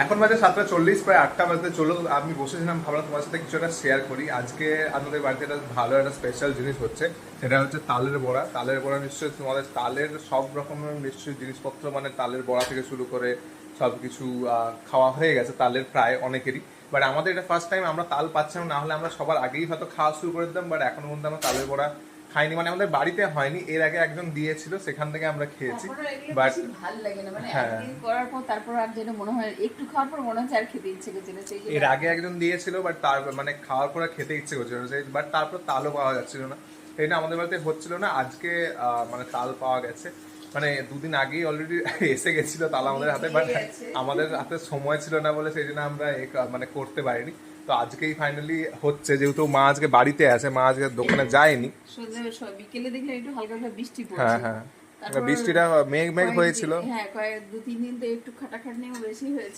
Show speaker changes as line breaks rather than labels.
এখন বাজে 7:40, প্রায় 8টা বাজতে চলো। আমি বসেছিলাম, ভাবলাম তোমার সাথে কিছু একটা শেয়ার করি। আজকে আমাদের বাড়িতে একটা ভালো একটা স্পেশাল জিনিস হচ্ছে, সেটা হচ্ছে তালের বড়া। তালের বড়া নিশ্চয়ই তোমাদের তালের সব রকমের নিশ্চয়ই জিনিসপত্র, মানে তালের বড়া থেকে শুরু করে সব কিছু খাওয়া হয়ে গেছে তালের প্রায় অনেকেরই। বাট আমাদের এটা ফার্স্ট টাইম, আমরা তাল পাচ্ছিলাম, না হলে আমরা সবার আগেই হয়তো খাওয়া শুরু করে দিতাম। বাট এখনো পর্যন্ত আমরা তালের বড়া খাইনি, মানে আমাদের বাড়িতে হয়নি। এর আগে একজন দিয়েছিল, সেখান থেকে আমরা খেয়েছি।
তারপরে এগুলো
বাট
বেশি ভালো লাগে না, মানে
হ্যাঁ,
একদিন করার পর তারপর আর যেন মনে হয় একটু খাওয়ার পর মনে হচ্ছে আর খেতে ইচ্ছে করছে না, সেই জন্য
এর আগে একজন দিয়েছিল, বাট তার মানে খাওয়ার পরে খেতে ইচ্ছে করছিল না, বাট তারপর তালও পাওয়া যাচ্ছিল না। এটা আমাদের বাড়িতে হচ্ছিল না। আজকে মানে তাল পাওয়া গেছে, মানে দুদিন আগেই অলরেডি এসে গেছিল তাল আমাদের হাতে, বাট
দিয়ে গেছে।
আমাদের হাতে সময় ছিল না বলে সেই জন্য আমরা মানে করতে পারিনি। তো আজকেই ফাইনালি হচ্ছে, যেহেতু মা আজকে বাড়িতে আছে, মা আজকে দোকানে যায়নি।
বিকেলে দেখলে একটু হালকা হালকা বৃষ্টি
হ্যাঁ
পড়ছে।
হ্যাঁ,
তারপর
বৃষ্টিটা মেঘ মেঘ
কয়েকদিন,
হয়েছিল।
হ্যাঁ দু তিন দিন তো একটু খাটাখাটনিও বেশি হয়েছে।